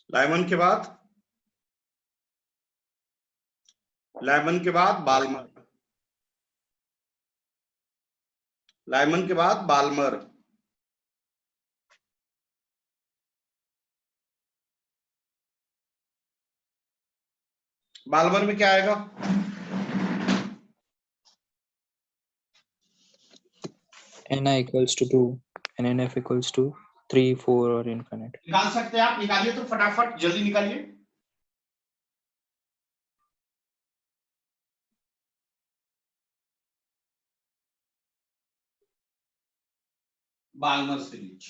Lyman के बाद Balmer, Lyman के बाद बाल्मर, बाल्मर में क्या आएगा? ni equals to 2 and nf equals to 3, 4 और infinite. निकाल सकते हैं आप? निकालिए तो फटाफट, जल्दी निकालिए। बाल्मर सीरीज,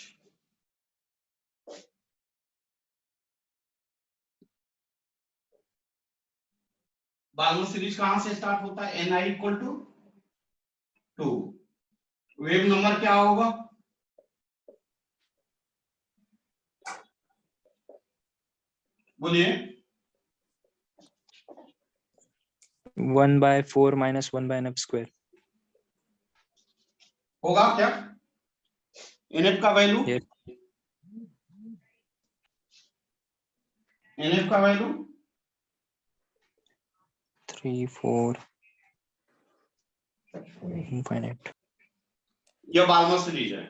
बाल्मर सीरीज कहां से स्टार्ट होता है? ni equal to 2। Wave number क्या होगा? बोलिए। 1/4 minus 1/nf square. होगा क्या nf का वैल्यू? Yes. nf का वैल्यू 3, 4 infinite. यह बाल्मर सीरीज है।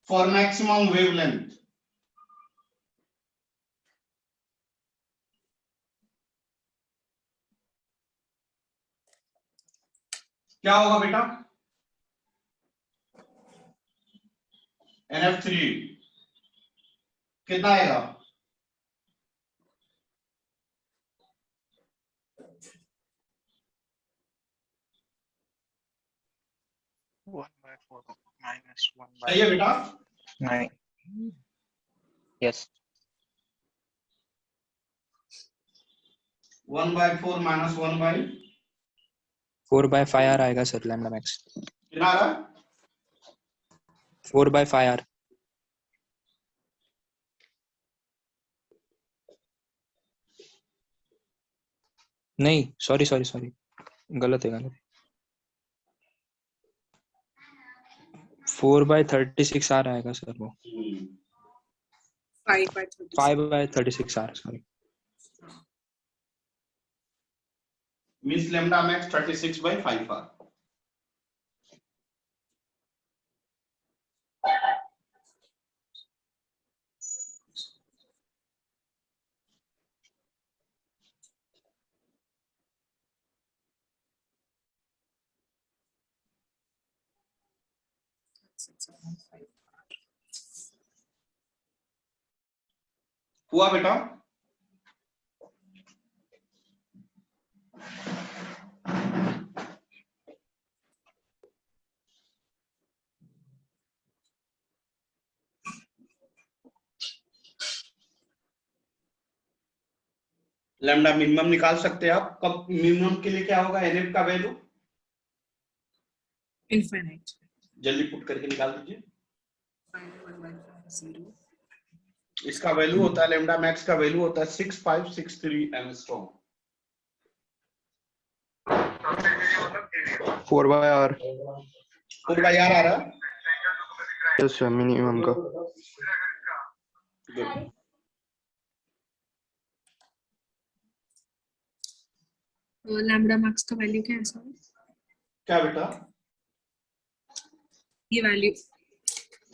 फॉर मैक्सिमम वेवलेंथ क्या होगा बेटा? NF3 कितना आएगा? सही है बेटा? 9. Yes. 1/4 माइनस 1/, 4/5 r आएगा सर lambda max. कितना आ रहा है? 4/5 r. नहीं, सॉरी गलत है। 4/36 r आएगा सर वो। 5/36 r, sorry. Means lambda max 36/5 r। हुआ बेटा? लैम्डा मिनिमम निकाल सकते हैं आप। कब मिनिमम के लिए क्या होगा? NF का वैल्यू इनफाइनाइट। जल्दी पुट करके निकाल दीजिए। इसका वैल्यू होता है, लैम्डा मैक्स का वैल्यू होता है 6563 एंगस्ट्रॉम। 4/r। 4/r आ रहा है? यस सर, मिनिमम का। Good. लैम्बडा मैक्स का वैल्यू क्या है सर? क्या बेटा? ये वैल्यू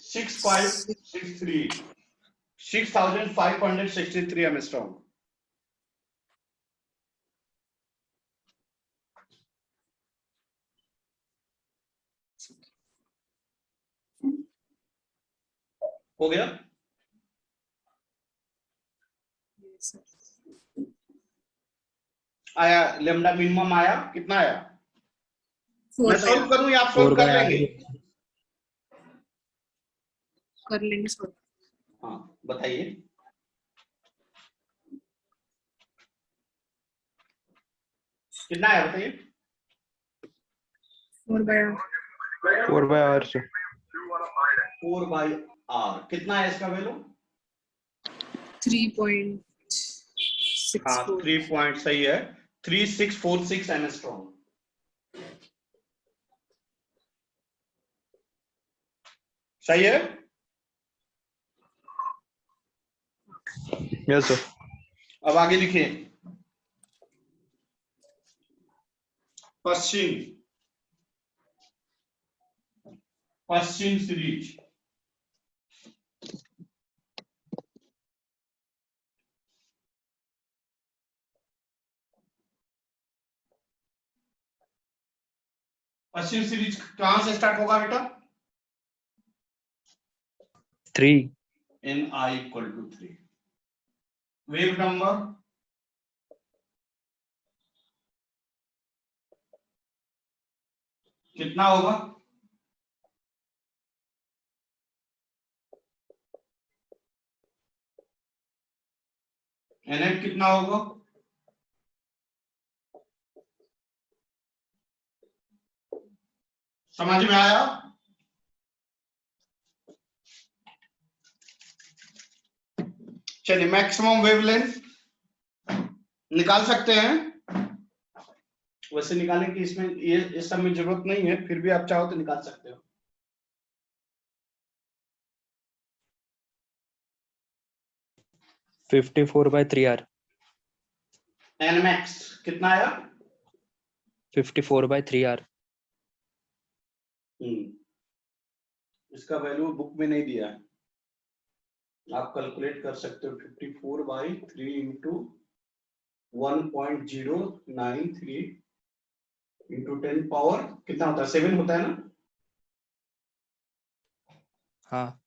6563 एंगस्ट्रॉम। हो गया? आया लैम्डा मिनिमम आया? कितना आया? मैं सॉल्व करूं या आप सॉल्व कर लेंगे? कर लेंगे सर। हाँ बताइए। कितना है बताइए? 4/r। 4/r से 4 by r कितना है इसका वैल्यू? 3.64. हाँ 3 पॉइंट सही है 3646 एंगस्ट्रॉम। सही है। Yes, sir. अब आगे लिखिए पश्चिम पश्चिम सीरीज पश्चिम सीरीज कहां से स्टार्ट होगा बेटा? 3. ni equal to 3। Wave number कितना होगा? nf कितना होगा? समझ में आया? चलिए मैक्सिमम वेवलेंथ निकाल सकते हैं। वैसे निकालने की इसमें ये इस सब में जरूरत नहीं है, फिर भी आप चाहो तो निकाल सकते हो। 54 by 3r. nmax कितना आया? 54 by 3r. इसका वैल्यू बुक में नहीं दिया है, आप कैलकुलेट कर सकते हो। 54 बाई 3 इंटू 1.093 इंटू 10 पावर कितना होता है? 7 होता है ना? हाँ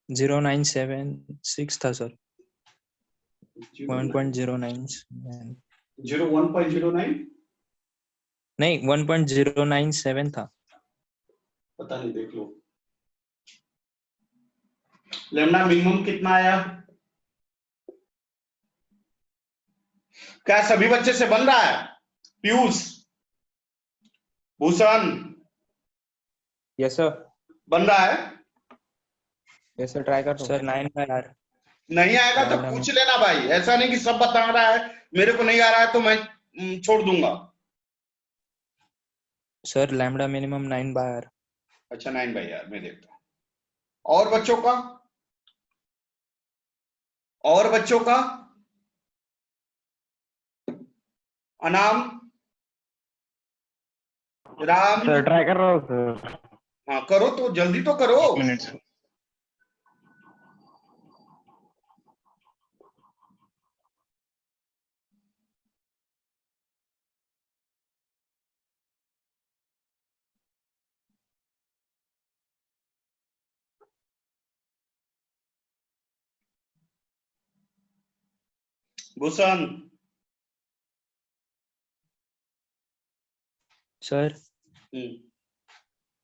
0976 था सर। 1.09 1.09 नहीं 1.097 था। पता नहीं, देख लो। लेमडा मिनिमम कितना आया? क्या सभी बच्चे से बन रहा है? Piyush, Bhushan, yes sir. बन रहा है? यस सर, ट्राई कर रहा सर 9 by r. नहीं आएगा तो लैम्डा पूछ लेना भाई, ऐसा नहीं कि सब बता रहा है मेरे को नहीं आ रहा है तो मैं छोड़ दूंगा। Sir lambda minimum 9 by r. अच्छा 9 भाई यार, मैं देखता हूँ। और बच्चों का? और बच्चों का? अनाम, राम, सर। ट्राई कर रहा हूँ सर। हाँ करो तो, जल्दी तो करो। मिनट। भूषण, सर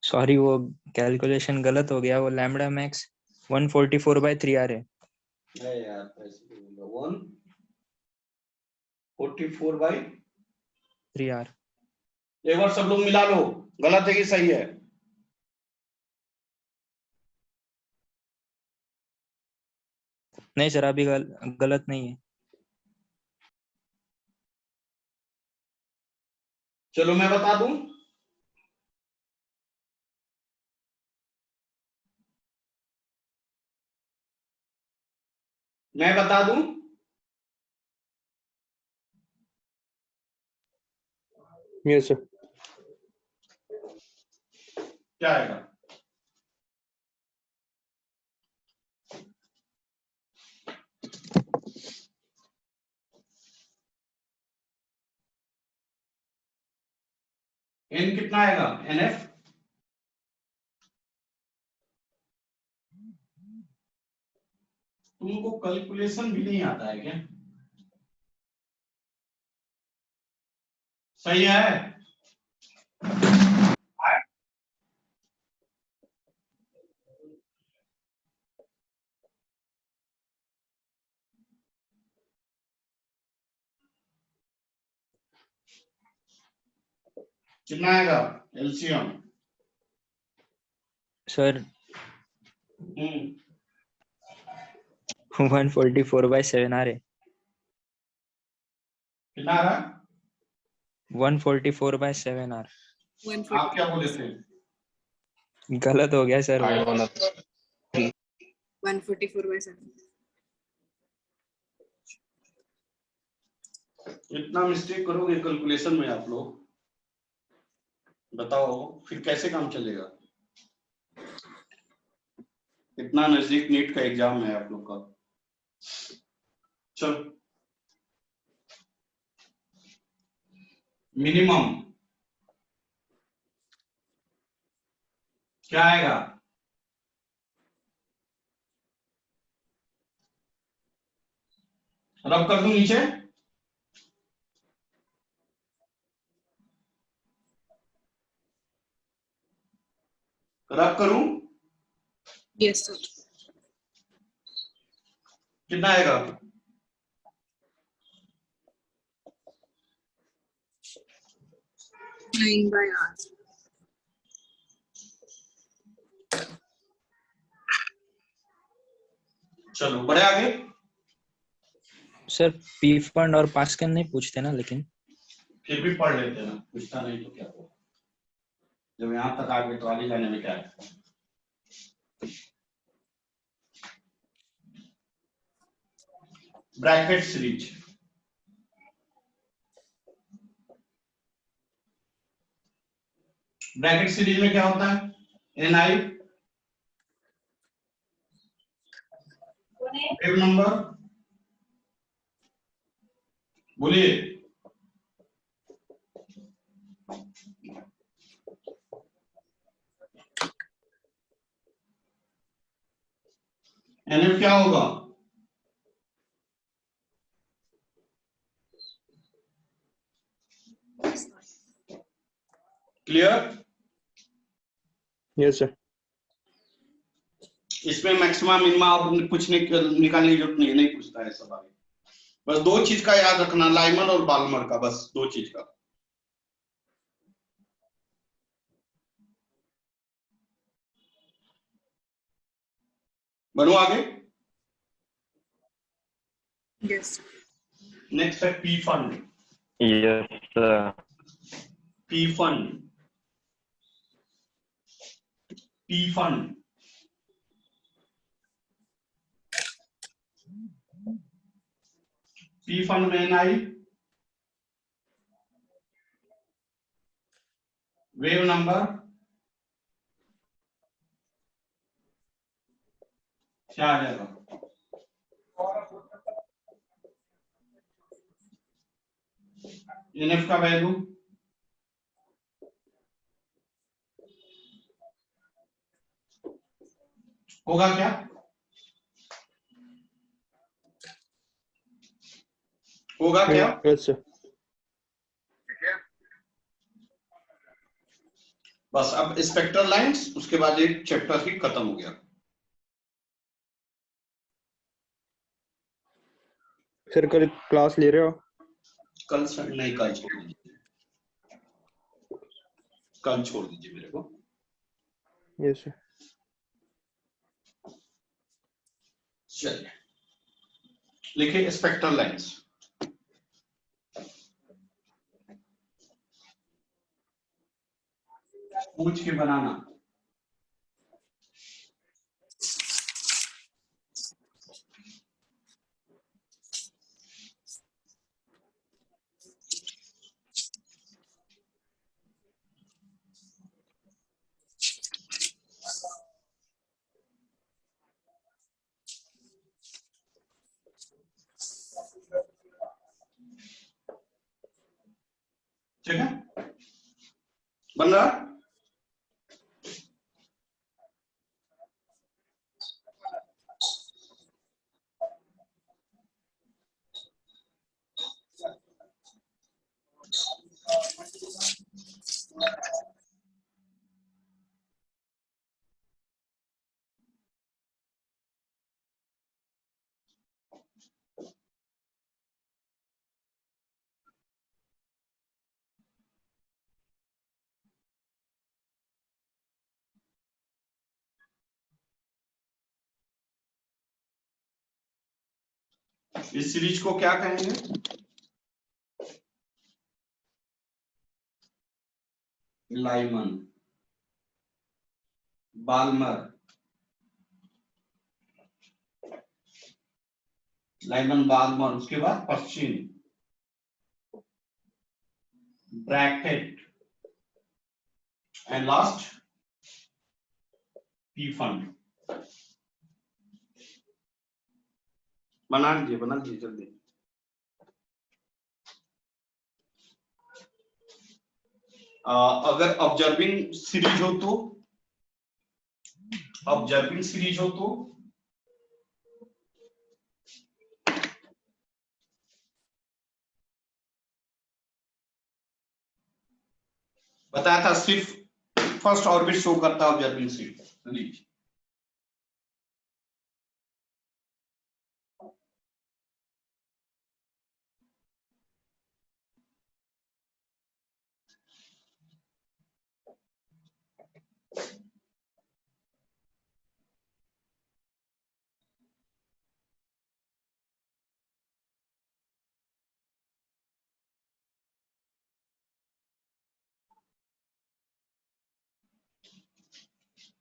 सॉरी वो कैलकुलेशन गलत हो गया। वो लैम्डा मैक्स 144 by 3r है। यार 144 बाई 3r. एक बार सब लोग मिला लो, गलत है कि सही है? नहीं सर अभी गलत नहीं है। चलो मैं बता दूं। मैं बता दूं Yes, sir. क्या आएगा? n कितना आएगा? nf तुमको कैलकुलेशन भी नहीं आता है क्या? सही है? कितना आएगा एलसीएम? सर 144/7 आ रहे। कितना आ रहा है? 144/7 आ रहा। 140 आप क्या बोले थे? गलत हो गया सर। 144/7 इतना मिस्टेक करोगे कैलकुलेशन में आप लोग, बताओ फिर कैसे काम चलेगा? इतना नजदीक नीट का एग्जाम है आप लोग का। चलो, मिनिमम क्या आएगा? रब कर दूं नीचे? रब करूं? yes sir कितना आएगा? 9/r चलो बढ़े आगे। सर पी फंड और पास्कल नहीं पूछते ना, लेकिन फिर भी पढ़ लेते ना, पूछता नहीं तो क्या होगा। जब यहां तक आगे तो आगे जाने में क्या है? ब्रैकेट सीरीज, ब्रैकेट सीरीज में क्या होता है? NI वेव नंबर, बोलिए। NF क्या होगा? क्लियर? Yes, sir. इसमें मैक्सिमा मिनिमा आप कुछ नहीं निकालने की जरूरत नहीं है, नहीं पूछता है सब आगे। बस दो चीज का याद रखना, लाइमन और बाल्मर का, बस दो चीज का। बढ़ो आगे। yes sir नेक्स्ट है P fund. Yes, sir. P fund, P fund P fund में NI वेव नंबर क्या आ जाएगा? NF का वैल्यू होगा क्या? होगा क्या? Yes, sir. बस अब स्पेक्ट्रल लाइंस, उसके बाद एक चैप्टर ही खत्म हो गया। सर कल क्लास ले रहे हो? कल नहीं, कल छोड़ दीजिए, कल छोड़ दीजिए मेरे को। Yes, sir. चलिए लिखिए स्पेक्ट्रल लाइंस। पूछ के बनाना। ठीक है, बन रहा? इस सीरीज को क्या कहेंगे? लाइमन, बाल्मर, लाइमन बाल्मर, उसके बाद Paschen, Brackett and last Pfund. बना लीजिए जल्दी। अगर ऑब्जर्विंग सीरीज हो तो, ऑब्जर्विंग सीरीज हो तो बताया था सिर्फ फर्स्ट ऑर्बिट शो करता है ऑब्जर्विंग सीरीज।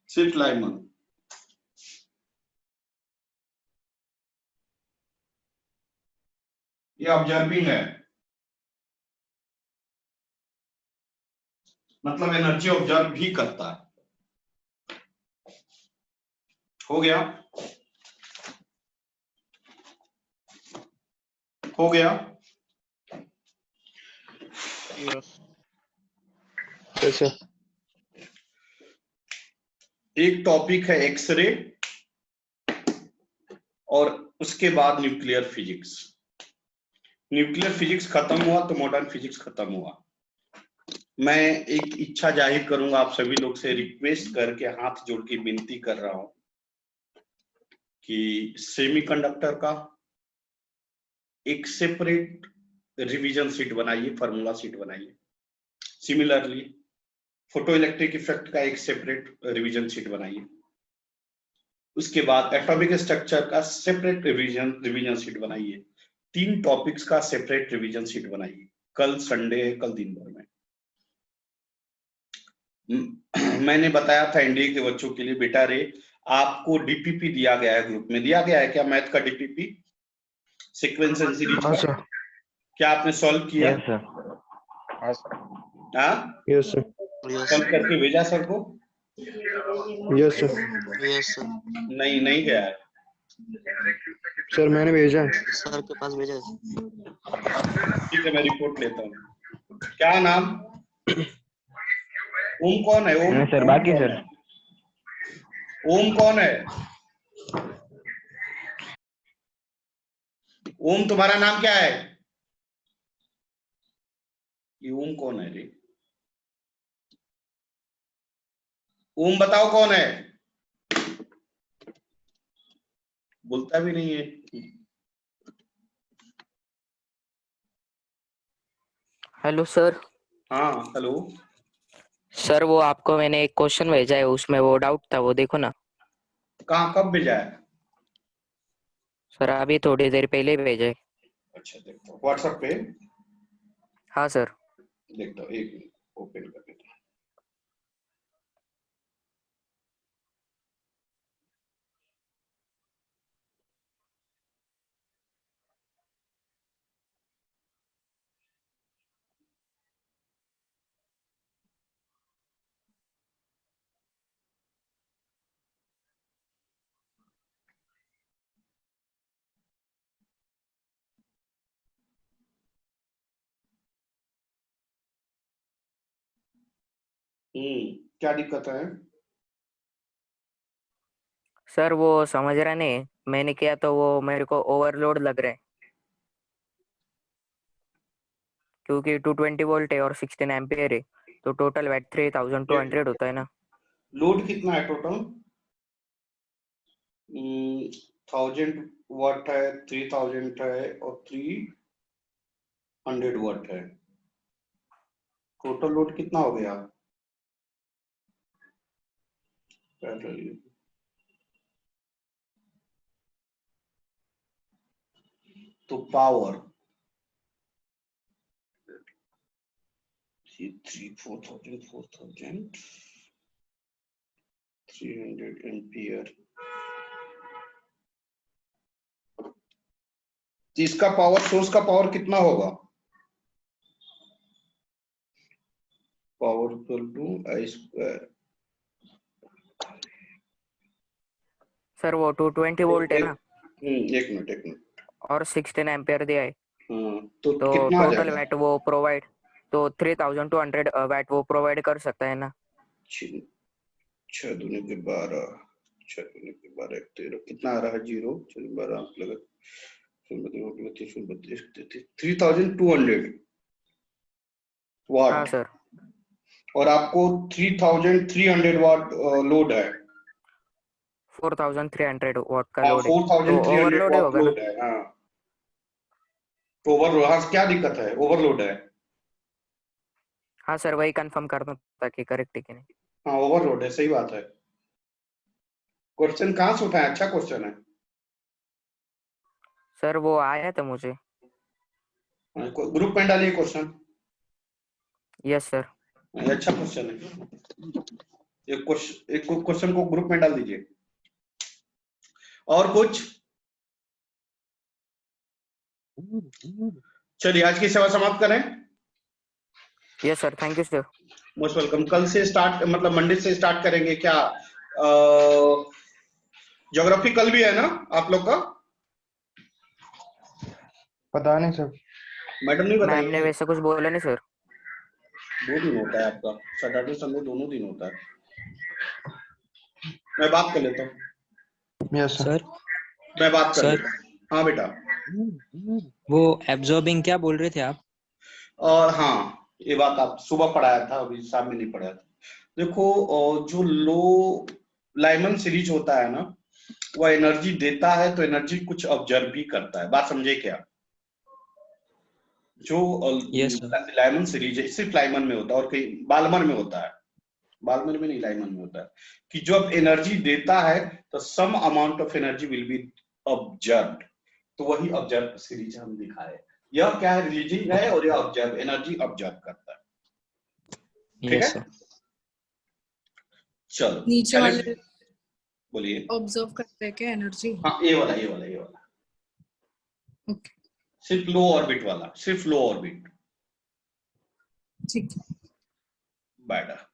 सिर्फ लाइमन। ये ऑब्जर्विंग है, मतलब एनर्जी ऑब्जर्व भी करता है। हो गया? हो गया? Yes. Yes, sir. एक टॉपिक है एक्सरे और उसके बाद न्यूक्लियर फिजिक्स। न्यूक्लियर फिजिक्स खत्म हुआ तो मॉडर्न फिजिक्स खत्म हुआ। मैं एक इच्छा जाहिर करूंगा आप सभी लोग से, रिक्वेस्ट करके हाथ जोड़ के विनती कर रहा हूं कि सेमीकंडक्टर का एक सेपरेट रिवीजन शीट बनाइए, फार्मूला शीट बनाइए। सिमिलरली फोटो इलेक्ट्रिक इफेक्ट का एक सेपरेट रिवीजन शीट बनाइए। उसके बाद एटॉमिक स्ट्रक्चर का सेपरेट रिवीजन शीट बनाइए। 3 टॉपिक्स का सेपरेट रिवीजन शीट बनाइए। कल संडे है, कल दिन भर में। मैंने बताया था एनडीए के बच्चों के लिए, बेटा रे आपको डीपीपी दिया गया है, ग्रुप में दिया गया है क्या मैथ का डीपीपी सीक्वेंस एंड सीरीज हाँ का? सर। क्या आपने सॉल्व किया? Yes, sir. हाँ, Yes, sir. सॉल्व करके भेजा सर को? Yes, sir. यस सर, नहीं गया है। सर मैंने भेजा है। सर के पास भेजा है। ठीक है, मैं रिपोर्ट लेता हूँ। क्या नाम? ओम कौन है? ओम नहीं सर, ओम बाकी कौन सर। है? ओम कौन है? ओम तुम्हारा नाम क्या है? ये ओम कौन है रे? ओम बताओ कौन है? बोलता भी नहीं है। Hello sir. हाँ हेलो। सर वो आपको मैंने एक क्वेश्चन भेजा है, उसमें वो डाउट था, वो देखो ना। कहाँ, कब भेजा है? सर अभी थोड़ी देर पहले भेजा है। अच्छा देखता हूँ व्हाट्सएप पे। हाँ सर। देखता हूँ, एक मिनट ओपन कर देता हूँ। क्या दिक्कत है? सर वो समझ रहा नहीं, मैंने किया तो वो मेरे को ओवरलोड लग रहा है, क्योंकि 220 वोल्ट है और 16 एम्पियर है, तो टोटल वैट 3200 होता है ना। लोड कितना है टोटल? 1000 वाट है, 3000 है और 300 वाट है। टोटल लोड कितना हो गया? तो पावर 300 एम्पियर, इसका पावर, सोर्स का पावर कितना होगा? Power equal to I square. Sir वो 220 वोल्ट है ना, एक मिनट और 16 एम्पियर दिया है, तो तो कितना आ टोटल जाएगा? वैट वो प्रोवाइड, तो 3200 वैट वो प्रोवाइड कर सकता है ना। 6 दूनी के 12, 6 दूनी के 12, 13, कितना आ रहा है? 0, 12 लगा 3200 हाँ वाट, सर, और आपको 3300 वाट लोड है। 4300 वॉट का हाँ, लोड है, तो 4300 ओवरलोड वाट होगा ना। लोड है। हाँ, तो ओवरलोड, हाँ क्या दिक्कत है? ओवरलोड है। हाँ सर, वही कंफर्म करना था कि करेक्ट है कि नहीं। हाँ, ओवरलोड है, सही बात है। क्वेश्चन कहाँ से उठाया? अच्छा क्वेश्चन है। सर वो आया था मुझे। ग्रुप में डालिए क्वेश्चन। Yes sir. ये अच्छा क्वेश्चन है। एक क्वेश्चन को ग्रुप में डाल दीजिए। और कुछ? चलिए आज की सेवा समाप्त करें। Yes sir, thank you sir. Most welcome. कल से स्टार्ट, मतलब मंडे से स्टार्ट करेंगे क्या? ज्योग्राफी कल भी है ना आप लोग का? पता नहीं सर। मैडम नहीं मैम ने बताएंगे? वैसे कुछ बोला नहीं सर। 2 दिन होता है आपका, सैटरडे संडे दोनों दिन होता है। मैं बात कर लेता हूँ। Yes sir. सर मैं बात कर सर लेता हूँ। हाँ बेटा। वो एब्जॉर्बिंग क्या बोल रहे थे आप? और हाँ, ये बात आप सुबह पढ़ाया था, अभी शाम में नहीं पढ़ाया था। देखो, जो लो लाइमन सीरीज होता है ना, वह एनर्जी देता है तो एनर्जी कुछ ऑब्जर्व भी करता है। बात समझे क्या? जो यस सर। लाइमन सीरीज है, सिर्फ लाइमन में होता है, और कहीं बाल्मर में होता है, बाल्मर में नहीं, लाइमन में होता है कि जब एनर्जी देता है तो some amount of energy will be observed. तो वही ऑब्जर्व सीरीज हम दिखाए। यह क्या है? रिलीजिंग है, और यह ऑब्जर्व, एनर्जी ऑब्जर्व करता है। ठीक है, यस सर। चलो नीचे वाले बोलिए। ऑब्जर्व करते हैं क्या एनर्जी? हाँ, ये वाला ओके, सिर्फ लो ऑर्बिट वाला, सिर्फ लो ऑर्बिट। ठीक है। बैठा।